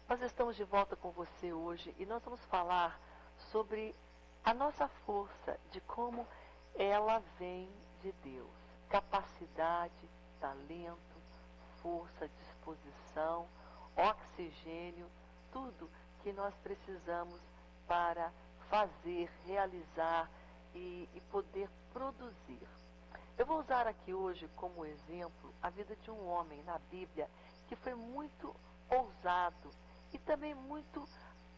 Nós estamos de volta com você hoje e nós vamos falar sobre a nossa força, de como ela vem de Deus. Capacidade, talento, força, disposição, oxigênio, tudo que nós precisamos para fazer, realizar e poder produzir. Eu vou usar aqui hoje como exemplo a vida de um homem na Bíblia que foi muito ousado e também muito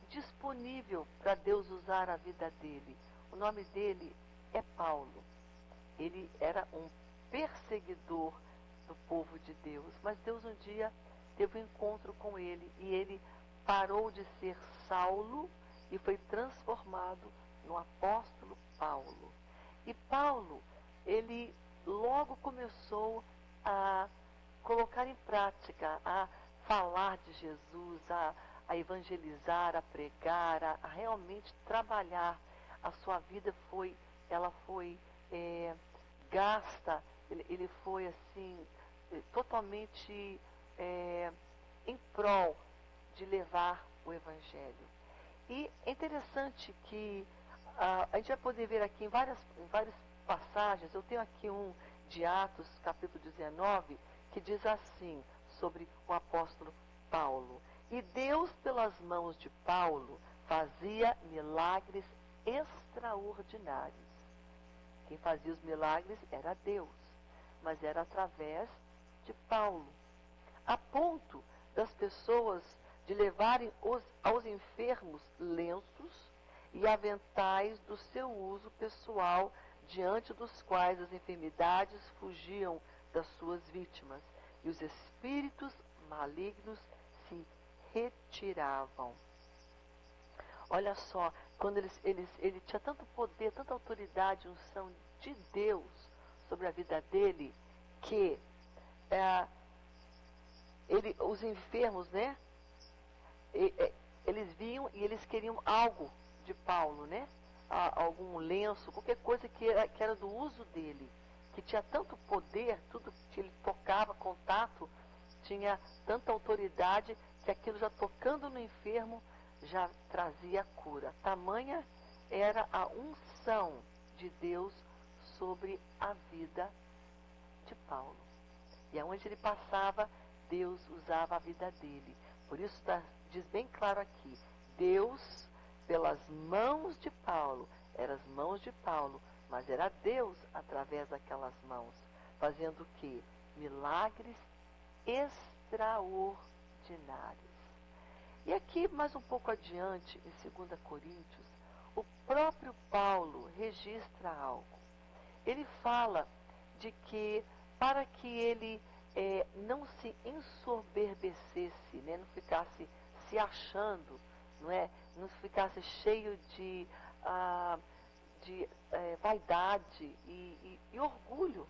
disponível para Deus usar a vida dele. O nome dele é Paulo. Ele era um perseguidor do povo de Deus, mas Deus um dia teve um encontro com ele e ele parou de ser Saulo e foi transformado no apóstolo Paulo. E Paulo, ele logo começou a colocar em prática, a falar de Jesus, a evangelizar, a pregar, a realmente trabalhar. A sua vida ela foi gasta, ele foi assim, totalmente em prol de levar o evangelho. E é interessante que a gente vai poder ver aqui em várias passagens. Eu tenho aqui um de Atos, capítulo 19, que diz assim, sobre o apóstolo Paulo. E Deus, pelas mãos de Paulo, fazia milagres extraordinários. Quem fazia os milagres era Deus, mas era através de Paulo. A ponto das pessoas de levarem aos enfermos lenços e aventais do seu uso pessoal, diante dos quais as enfermidades fugiam das suas vítimas e os espíritos malignos se retiravam. Olha só, quando ele tinha tanto poder, tanta autoridade, unção de Deus sobre a vida dele, que os enfermos, né? Eles viam e eles queriam algo de Paulo, né? Algum lenço, qualquer coisa que era do uso dele, que tinha tanto poder, tudo que ele tocava, contato, tinha tanta autoridade, que aquilo já tocando no enfermo já trazia cura. Tamanha era a unção de Deus sobre a vida de Paulo. E aonde ele passava, Deus usava a vida dele. Por isso diz bem claro aqui, Deus, pelas mãos de Paulo, eram as mãos de Paulo, mas era Deus através daquelas mãos, fazendo o quê? Milagres extraordinários. E aqui, mais um pouco adiante, em 2 Coríntios, o próprio Paulo registra algo. Ele fala de que, para que ele não se ensoberbecesse, né, não ficasse se achando, não ficasse cheio de vaidade e orgulho,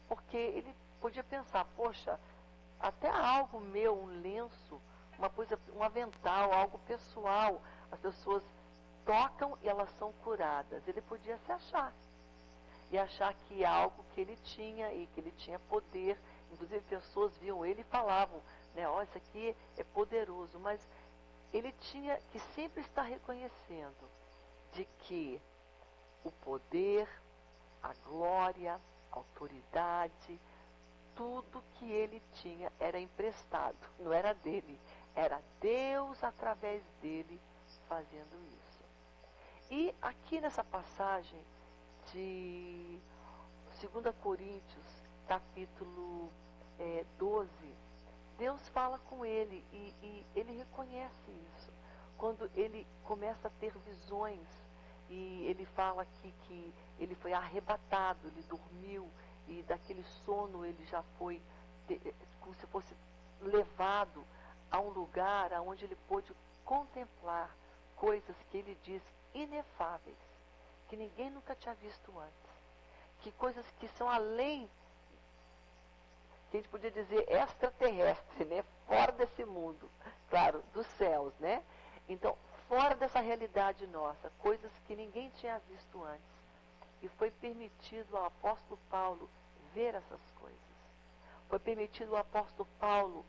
porque ele podia pensar, poxa, até algo meu, um lenço, uma coisa, um avental, algo pessoal, as pessoas tocam e elas são curadas. Ele podia se achar e achar que algo que ele tinha e que ele tinha poder, inclusive pessoas viam ele e falavam, né, ó, isso aqui é poderoso, mas ele tinha que sempre estar reconhecendo de que o poder, a glória, a autoridade, tudo que ele tinha era emprestado, não era dele, era Deus através dele fazendo isso. E aqui nessa passagem de 2 Coríntios, capítulo 12, Deus fala com ele e ele reconhece isso. Quando ele começa a ter visões, e ele fala aqui que ele foi arrebatado, ele dormiu, e daquele sono ele já foi, como se fosse levado a um lugar onde ele pôde contemplar coisas que ele diz inefáveis, que ninguém nunca tinha visto antes, que coisas que são além, que a gente podia dizer extraterrestre, né? Fora desse mundo, claro, dos céus, né? Então, fora dessa realidade nossa, coisas que ninguém tinha visto antes. E foi permitido ao apóstolo Paulo ver essas coisas. Foi permitido ao apóstolo Paulo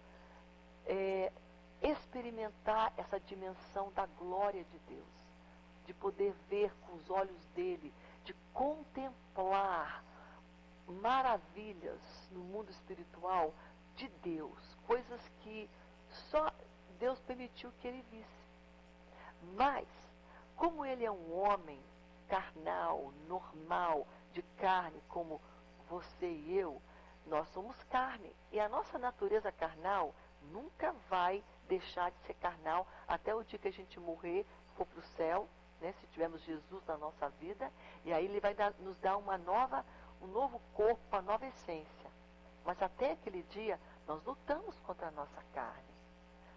experimentar essa dimensão da glória de Deus, de poder ver com os olhos dele, de contemplar maravilhas no mundo espiritual de Deus, coisas que só Deus permitiu que ele visse. Mas, como ele é um homem carnal, normal, de carne, como você e eu, nós somos carne. E a nossa natureza carnal nunca vai deixar de ser carnal até o dia que a gente morrer, for para o céu, né, se tivermos Jesus na nossa vida, e aí ele vai nos dar um novo corpo, uma nova essência. Mas até aquele dia, nós lutamos contra a nossa carne.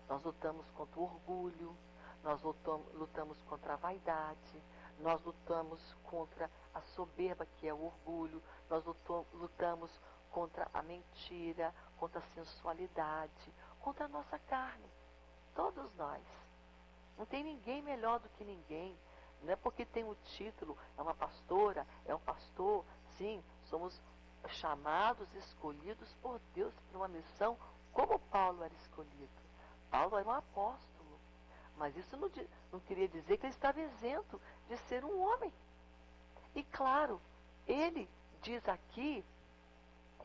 Nós lutamos contra o orgulho, nós lutamos contra a vaidade, nós lutamos contra a soberba, que é o orgulho, nós lutamos contra a mentira, contra a sensualidade, contra a nossa carne. Todos nós. Não tem ninguém melhor do que ninguém. Não é porque tem o título, é uma pastora, é um pastor. Sim, somos chamados, escolhidos por Deus para uma missão, como Paulo era escolhido. Paulo era um apóstolo. Mas isso não queria dizer que ele estava isento de ser um homem. E claro, ele diz aqui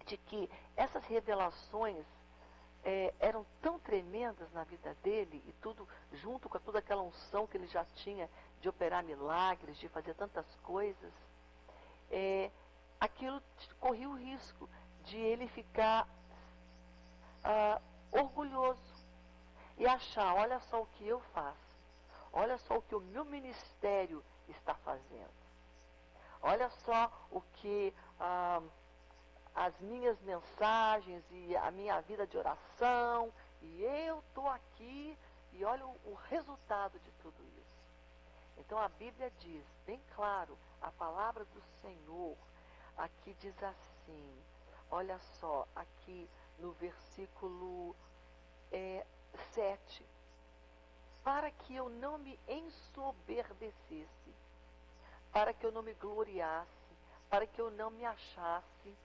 de que essas revelações eram tão tremendas na vida dele, e tudo junto com toda aquela unção que ele já tinha de operar milagres, de fazer tantas coisas, aquilo corria o risco de ele ficar orgulhoso e achar, olha só o que eu faço, olha só o que o meu ministério está fazendo, olha só o que as minhas mensagens e a minha vida de oração, e eu estou aqui, e olha o resultado de tudo isso. Então a Bíblia diz, bem claro, a palavra do Senhor, aqui diz assim, olha só, aqui no versículo 7, para que eu não me ensoberbecesse, para que eu não me gloriasse, para que eu não me achasse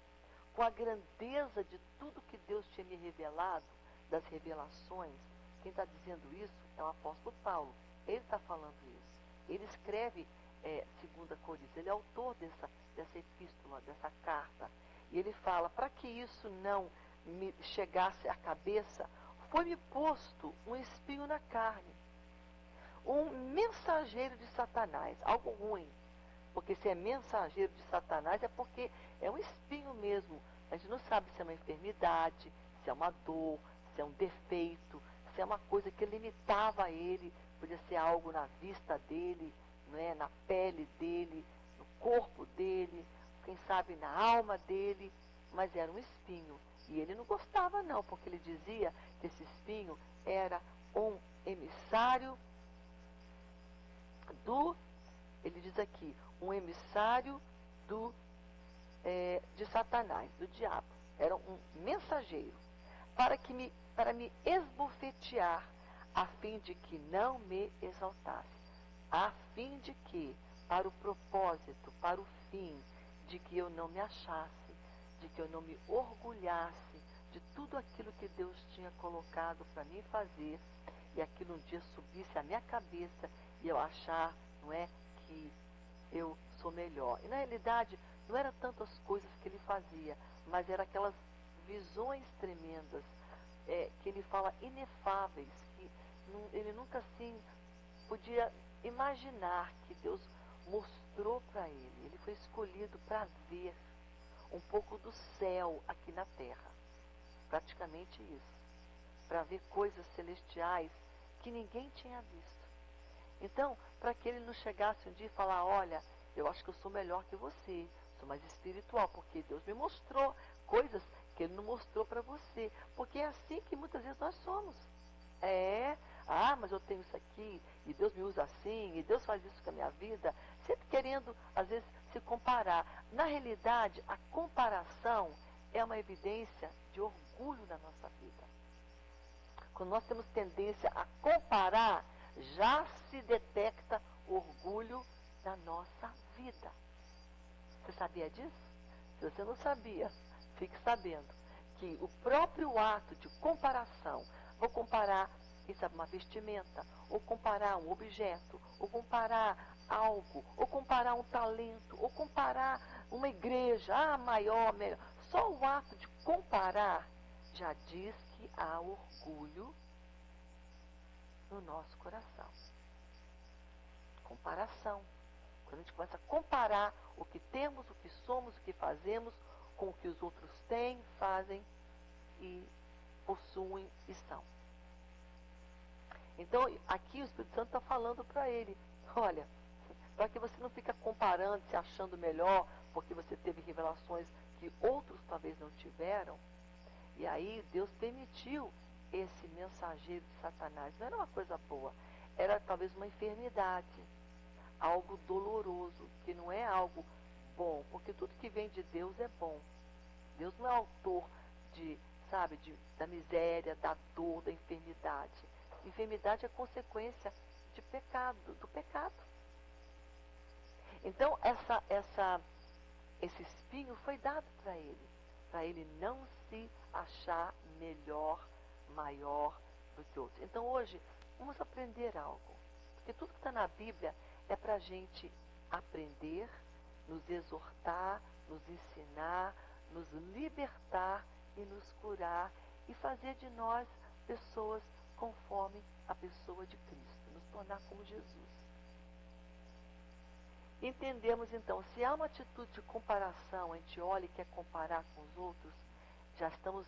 com a grandeza de tudo que Deus tinha me revelado, das revelações. Quem está dizendo isso é o apóstolo Paulo. Ele está falando isso. Ele escreve 2 Coríntios, ele é autor dessa epístola, dessa carta. E ele fala, para que isso não me chegasse à cabeça, foi-me posto um espinho na carne, um mensageiro de Satanás, algo ruim. Porque se é mensageiro de Satanás é porque é um espinho mesmo. A gente não sabe se é uma enfermidade, se é uma dor, se é um defeito, se é uma coisa que limitava ele. Podia ser algo na vista dele, não é? Na pele dele, no corpo dele, quem sabe na alma dele. Mas era um espinho. E ele não gostava não, porque ele dizia que esse espinho era um emissário ele diz aqui, um emissário de Satanás, do diabo. Era um mensageiro para me esbofetear, a fim de que não me exaltasse, a fim de que, para o propósito, para o fim, de que eu não me achasse, de que eu não me orgulhasse de tudo aquilo que Deus tinha colocado para mim fazer, e aquilo um dia subisse à minha cabeça e eu achar, não é, que eu sou melhor. E na realidade, não eram tantas coisas que ele fazia, mas eram aquelas visões tremendas, que ele fala inefáveis, que ele nunca assim podia imaginar, que Deus mostrou para ele. Ele foi escolhido para ver um pouco do céu aqui na terra. Praticamente isso. Para ver coisas celestiais que ninguém tinha visto. Então, para que ele não chegasse um dia e falar, olha, eu acho que eu sou melhor que você, sou mais espiritual, porque Deus me mostrou coisas que ele não mostrou para você. Porque é assim que muitas vezes nós somos. Mas eu tenho isso aqui, e Deus me usa assim, e Deus faz isso com a minha vida, sempre querendo, às vezes, se comparar. Na realidade, a comparação é uma evidência de orgulho na nossa vida. Quando nós temos tendência a comparar, já se detecta orgulho na nossa vida. Você sabia disso? Se você não sabia, fique sabendo que o próprio ato de comparação, vou comparar quem sabe, uma vestimenta, ou comparar um objeto, ou comparar algo, ou comparar um talento, ou comparar uma igreja, maior, melhor. Só o ato de comparar já diz que há orgulho no nosso coração. Comparação. Quando a gente começa a comparar o que temos, o que somos, o que fazemos, com o que os outros têm, fazem e possuem e são. Então, aqui o Espírito Santo está falando para ele, olha, para que você não fique comparando, se achando melhor, porque você teve revelações que outros talvez não tiveram, e aí Deus permitiu esse mensageiro de Satanás. Não era uma coisa boa, era talvez uma enfermidade, algo doloroso, que não é algo bom, porque tudo que vem de Deus é bom. Deus não é autor da miséria, da dor, da enfermidade. Enfermidade é consequência de pecado, do pecado. Então, esse espinho foi dado para ele não se achar melhor, maior do que outros. Então, hoje, vamos aprender algo. Porque tudo que está na Bíblia é para a gente aprender, nos exortar, nos ensinar, nos libertar e nos curar e fazer de nós pessoas conforme a pessoa de Cristo, nos tornar como Jesus. Entendemos então, se há uma atitude de comparação, a gente olha e quer comparar com os outros, já estamos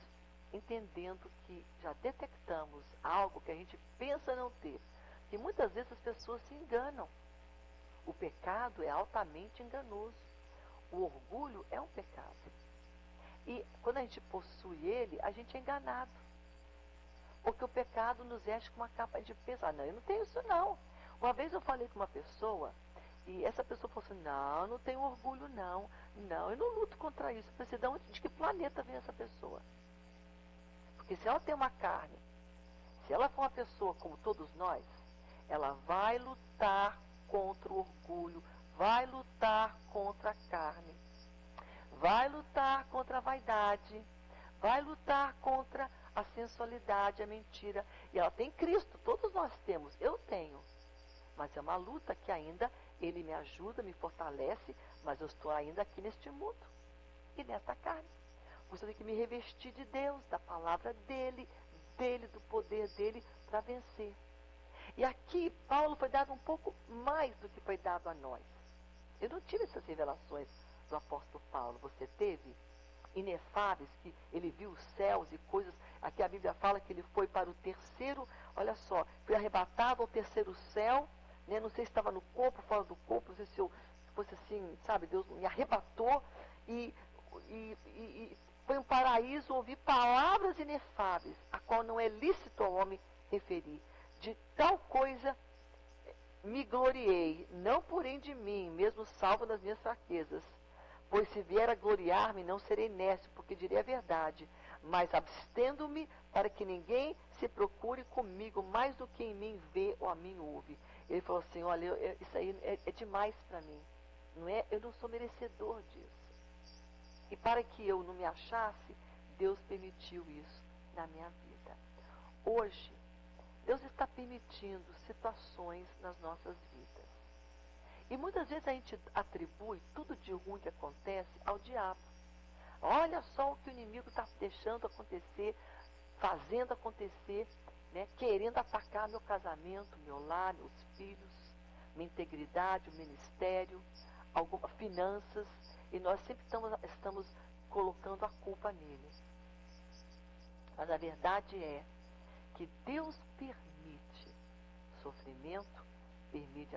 entendendo que já detectamos algo que a gente pensa não ter. E muitas vezes as pessoas se enganam. O pecado é altamente enganoso. O orgulho é um pecado. E quando a gente possui ele, a gente é enganado. Porque o pecado nos veste com uma capa de pensar, não, eu não tenho isso não. Uma vez eu falei com uma pessoa, e essa pessoa falou assim, não, eu não tenho orgulho não. Não, eu não luto contra isso. Eu pensei, de que planeta vem essa pessoa? Porque se ela tem uma carne, se ela for uma pessoa como todos nós, ela vai lutar contra o orgulho, vai lutar contra a carne, vai lutar contra a vaidade, vai lutar contra a sensualidade, a mentira. E ela tem Cristo, todos nós temos, eu tenho. Mas é uma luta que ainda ele me ajuda, me fortalece, mas eu estou ainda aqui neste mundo e nesta carne. Você tem que me revestir de Deus, da palavra dele, do poder dele para vencer. E aqui, Paulo foi dado um pouco mais do que foi dado a nós. Eu não tive essas revelações do apóstolo Paulo. Você teve? Inefáveis, que ele viu os céus e coisas. Aqui a Bíblia fala que ele foi para o terceiro, olha só, foi arrebatado ao terceiro céu, né? Não sei se estava no corpo, fora do corpo, não sei se eu fosse assim, sabe, Deus me arrebatou e foi um paraíso ouvir palavras inefáveis, a qual não é lícito ao homem referir. De tal coisa me gloriei, não porém de mim, mesmo salvo das minhas fraquezas. Pois se vier a gloriar-me, não serei nécio, porque direi a verdade, mas abstendo-me para que ninguém se procure comigo mais do que em mim vê ou a mim ouve. Ele falou assim, olha, isso aí é demais para mim. Não é? Eu não sou merecedor disso. E para que eu não me achasse, Deus permitiu isso na minha vida. Hoje, Deus está permitindo situações nas nossas vidas. E muitas vezes a gente atribui tudo de ruim que acontece ao diabo. Olha só o que o inimigo está deixando acontecer, fazendo acontecer, né, querendo atacar meu casamento, meu lar, meus filhos, minha integridade, o ministério, algumas finanças, e nós sempre estamos colocando a culpa nele. Mas a verdade é que Deus permite sofrimento, permite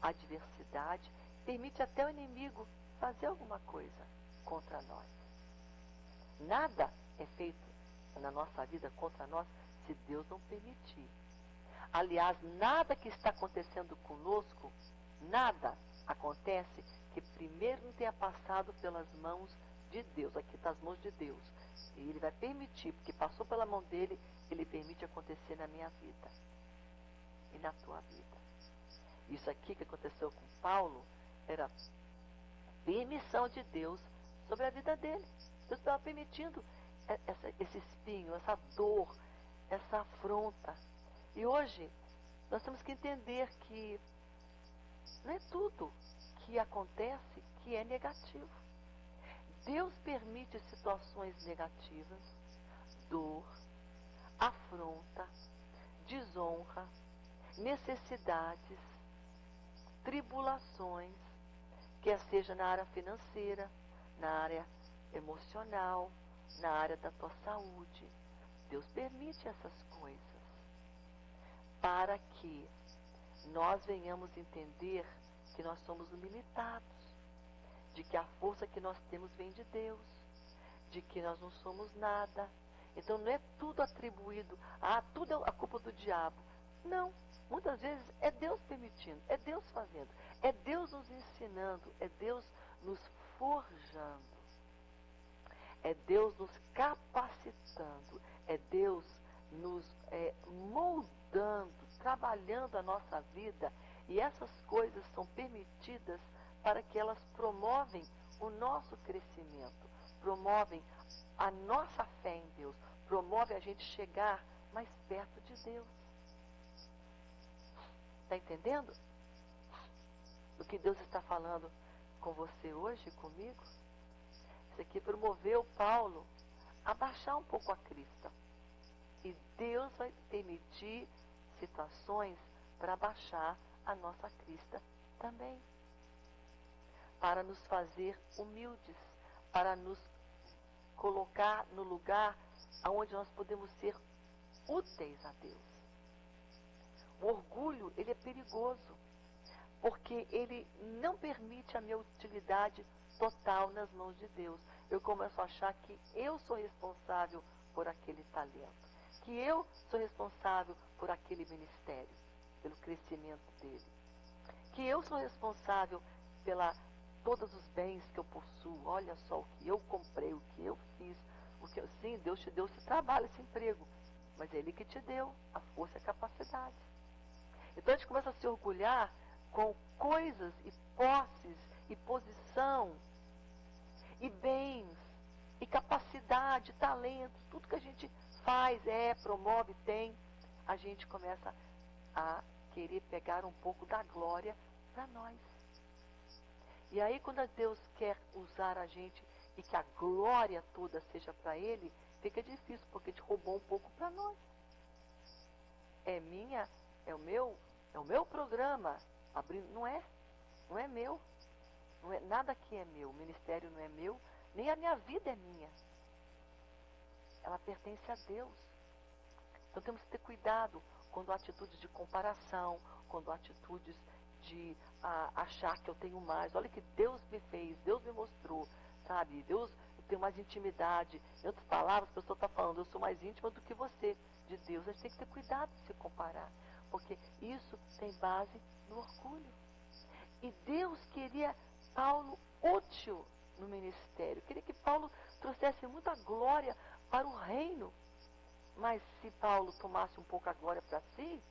adversidade, permite até o inimigo fazer alguma coisa contra nós. Nada é feito na nossa vida contra nós se Deus não permitir. Aliás, nada que está acontecendo conosco, nada acontece que primeiro não tenha passado pelas mãos de Deus. Aqui está as mãos de Deus. E ele vai permitir, porque passou pela mão dele, ele permite acontecer na minha vida e na tua vida. Isso aqui que aconteceu com Paulo era permissão de Deus sobre a vida dele. Deus estava permitindo esse espinho, essa dor, essa afronta. E hoje nós temos que entender que não é tudo que acontece que é negativo. Deus permite situações negativas, dor, afronta, desonra, necessidades, tribulações, quer seja na área financeira, na área emocional, na área da tua saúde. Deus permite essas coisas para que nós venhamos entender que nós somos limitados, de que a força que nós temos vem de Deus, de que nós não somos nada. Então não é tudo atribuído, tudo é a culpa do diabo. Não, muitas vezes é Deus permitindo, é Deus fazendo, é Deus nos ensinando, é Deus nos forjando, é Deus nos capacitando, é Deus nos moldando, trabalhando a nossa vida. E essas coisas são permitidas para que elas promovem o nosso crescimento, promovem a nossa fé em Deus, promove a gente chegar mais perto de Deus. Está entendendo o que Deus está falando com você hoje, comigo? Isso aqui promoveu Paulo a baixar um pouco a crista. E Deus vai permitir situações para baixar a nossa crista também, para nos fazer humildes, para nos colocar no lugar onde nós podemos ser úteis a Deus. O orgulho, ele é perigoso, porque ele não permite a minha utilidade total nas mãos de Deus. Eu começo a achar que eu sou responsável por aquele talento, que eu sou responsável por aquele ministério, pelo crescimento dele, que eu sou responsável pela todos os bens que eu possuo. Olha só o que eu comprei, o que eu fiz, sim, Deus te deu esse trabalho, esse emprego, mas é Ele que te deu a força e a capacidade. Então a gente começa a se orgulhar com coisas e posses e posição e bens e capacidade, talentos, tudo que a gente faz, promove, tem, a gente começa a querer pegar um pouco da glória para nós. E aí quando Deus quer usar a gente e que a glória toda seja para Ele, fica difícil, porque Ele roubou um pouco para nós. É o meu programa. Não é meu. Não é, nada aqui é meu. O ministério não é meu, nem a minha vida é minha. Ela pertence a Deus. Então temos que ter cuidado quando há atitudes de comparação, quando há atitudes de achar que eu tenho mais. Olha que Deus me fez, Deus me mostrou, sabe? Deus, eu tenho mais intimidade. Em outras palavras, a pessoa está falando, eu sou mais íntima do que você, de Deus. A gente tem que ter cuidado de se comparar, porque isso tem base no orgulho. E Deus queria Paulo útil no ministério, queria que Paulo trouxesse muita glória para o reino. Mas se Paulo tomasse um pouco a glória para si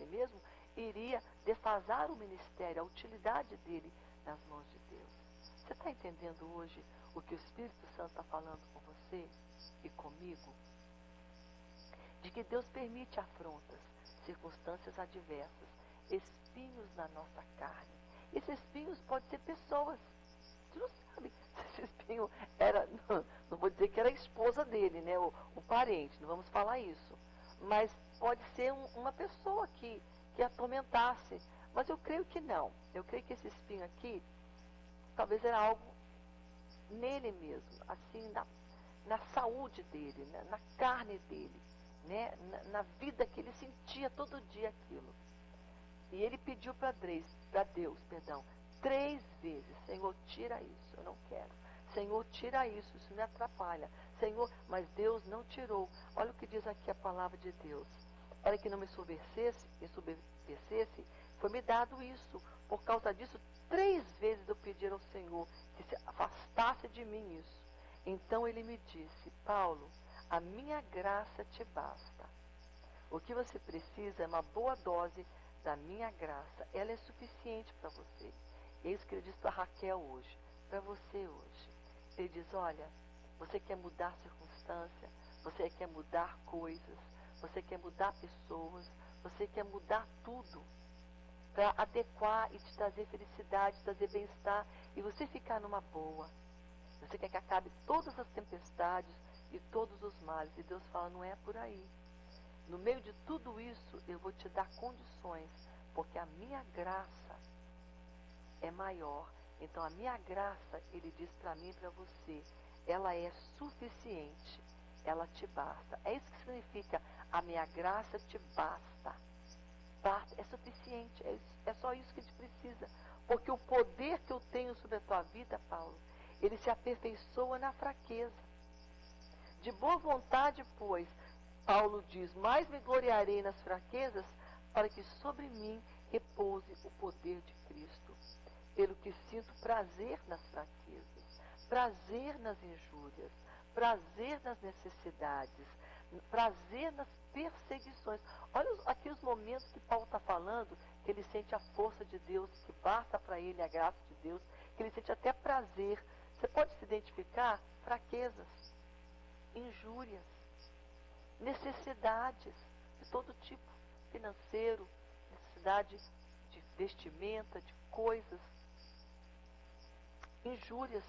mesmo, iria defasar o ministério, a utilidade dele nas mãos de Deus. Você está entendendo hoje o que o Espírito Santo está falando com você e comigo? De que Deus permite afrontas, circunstâncias adversas, espinhos na nossa carne. Esses espinhos podem ser pessoas. Você não sabe se esse espinho era, não vou dizer que era a esposa dele, né, o parente, não vamos falar isso. Mas pode ser uma pessoa que atormentasse. Mas eu creio que não. Eu creio que esse espinho aqui, talvez era algo nele mesmo, assim, na saúde dele, na carne dele, né, na vida que ele sentia todo dia aquilo. E ele pediu para Deus, 3 vezes, Senhor, tira isso, eu não quero. Senhor, tira isso me atrapalha. Senhor, mas Deus não tirou. Olha o que diz aqui a palavra de Deus. Para que não me ensoberbecesse, foi-me dado isso. Por causa disso, 3 vezes eu pedi ao Senhor que se afastasse de mim isso. Então ele me disse, Paulo, a minha graça te basta. O que você precisa é uma boa dose da minha graça. Ela é suficiente para você. É isso que ele diz para Raquel hoje, para você hoje. Ele diz, olha, você quer mudar circunstância, você quer mudar coisas, você quer mudar pessoas, você quer mudar tudo para adequar e te trazer felicidade, trazer bem-estar e você ficar numa boa. Você quer que acabe todas as tempestades e todos os males. E Deus fala, não é por aí. No meio de tudo isso, eu vou te dar condições, porque a minha graça é maior. Então, a minha graça, ele diz para mim e para você, ela é suficiente, ela te basta. É isso que significa, a minha graça te basta. Basta, é suficiente, é só isso que a gente precisa. Porque o poder que eu tenho sobre a tua vida, Paulo, ele se aperfeiçoa na fraqueza. De boa vontade, pois, Paulo diz, mais me gloriarei nas fraquezas, para que sobre mim repouse o poder de Cristo. Pelo que sinto prazer nas fraquezas, prazer nas injúrias, prazer nas necessidades, prazer nas perseguições. Olha aqui os momentos que Paulo está falando, que ele sente a força de Deus, que basta para ele a graça de Deus, que ele sente até prazer. Você pode se identificar? Fraquezas, injúrias, necessidades de todo tipo, financeiro, necessidade de vestimenta, de coisas, injúrias,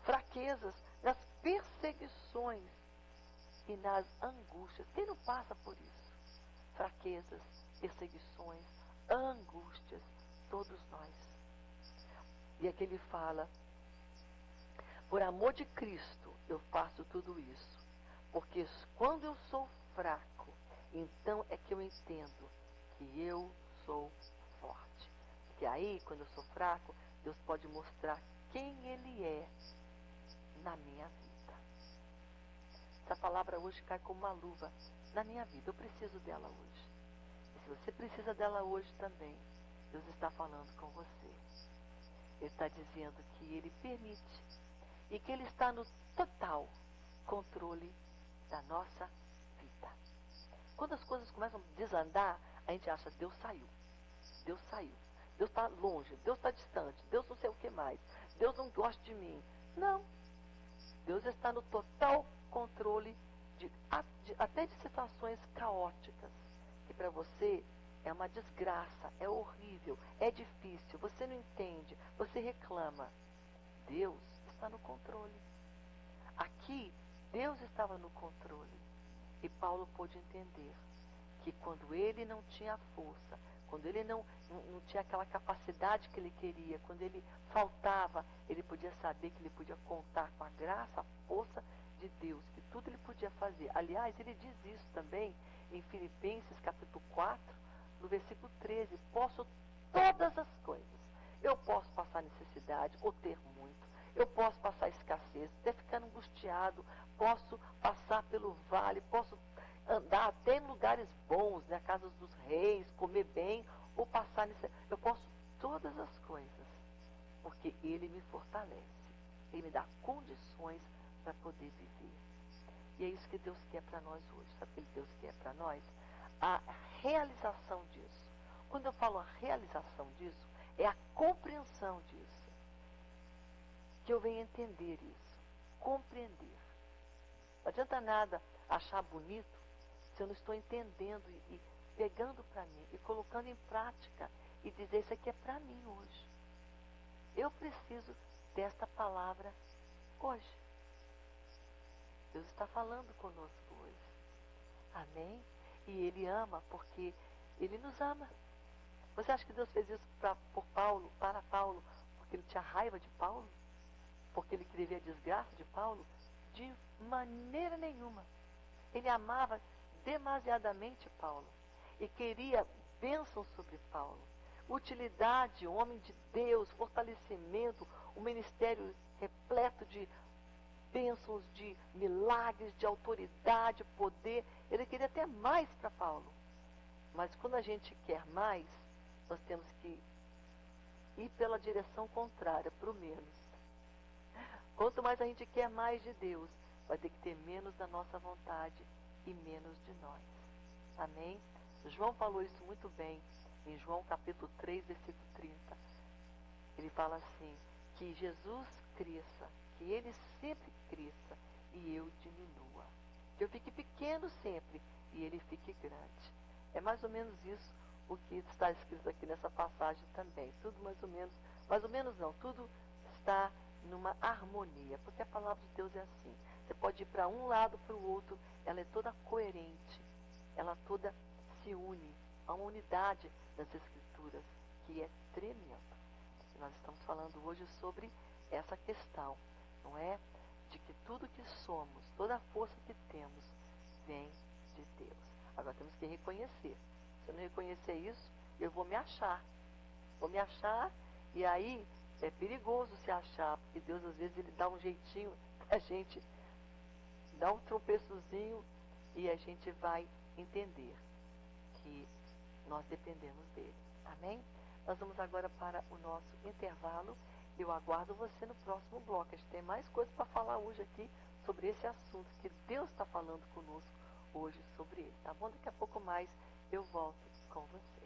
fraquezas, nas perseguições e nas angústias. Quem não passa por isso? Fraquezas, perseguições, angústias, todos nós. E aqui ele fala, por amor de Cristo eu faço tudo isso, porque quando eu sou fraco, então é que eu entendo que eu sou forte. Porque aí, quando eu sou fraco, Deus pode mostrar quem Ele é na minha vida. Essa palavra hoje cai como uma luva na minha vida. Eu preciso dela hoje. E se você precisa dela hoje também, Deus está falando com você. Ele está dizendo que Ele permite e que Ele está no total controle da nossa vida. Quando as coisas começam a desandar, a gente acha, Deus saiu. Deus saiu. Deus está longe, Deus está distante, Deus não sei o que mais, Deus não gosta de mim. Não. Deus está no total controle até de situações caóticas, que para você é uma desgraça, é horrível, é difícil, você não entende, você reclama. Deus está no controle. Aqui, Deus estava no controle. E Paulo pôde entender que quando ele não tinha força, quando ele não tinha aquela capacidade que ele queria, quando ele faltava, ele podia saber que ele podia contar com a graça, a força de Deus, que tudo ele podia fazer. Aliás, ele diz isso também em Filipenses capítulo 4, no versículo 13, posso todas as coisas. Eu posso passar necessidade ou ter muito. Eu posso passar escassez, até ficar angustiado, posso passar pelo vale, posso andar até em lugares bons, na casa dos reis, comer bem, ou passar nesse... Eu posso todas as coisas, porque Ele me fortalece. Ele me dá condições para poder viver. E é isso que Deus quer para nós hoje. Sabe o que Deus quer para nós? A realização disso. Quando eu falo a realização disso, é a compreensão disso. Que eu venha entender isso. Compreender. Não adianta nada achar bonito se eu não estou entendendo e pegando para mim e colocando em prática e dizer isso aqui é para mim hoje. Eu preciso desta palavra hoje. Deus está falando conosco hoje. Amém? E Ele ama porque Ele nos ama. Você acha que Deus fez isso para Paulo, porque Ele tinha raiva de Paulo? Porque Ele queria ver a desgraça de Paulo? De maneira nenhuma. Ele amava demasiadamente Paulo e queria bênção sobre Paulo, utilidade, homem de Deus, fortalecimento, um ministério repleto de bênçãos, de milagres, de autoridade, poder. Ele queria até mais para Paulo. Mas quando a gente quer mais, nós temos que ir pela direção contrária, para o menos. Quanto mais a gente quer mais de Deus, vai ter que ter menos da nossa vontade e menos de nós. Amém? João falou isso muito bem em João capítulo 3, versículo 30. Ele fala assim, que Jesus cresça, que Ele sempre cresça e eu diminua. Que eu fique pequeno sempre e ele fique grande. É mais ou menos isso o que está escrito aqui nessa passagem também. Tudo mais ou menos não, tudo está numa harmonia, porque a palavra de Deus é assim. Você pode ir para um lado, para o outro, ela é toda coerente, ela toda se une. Há uma unidade nas Escrituras que é tremenda. E nós estamos falando hoje sobre essa questão, não é? De que tudo que somos, toda a força que temos, vem de Deus. Agora temos que reconhecer. Se eu não reconhecer isso, eu vou me achar. Vou me achar e aí é perigoso se achar, porque Deus às vezes ele dá um jeitinho, a gente dá um tropeçozinho e a gente vai entender que nós dependemos dele. Amém? Nós vamos agora para o nosso intervalo. Eu aguardo você no próximo bloco. A gente tem mais coisas para falar hoje aqui sobre esse assunto que Deus está falando conosco hoje sobre ele. Tá bom? Daqui a pouco mais eu volto com você.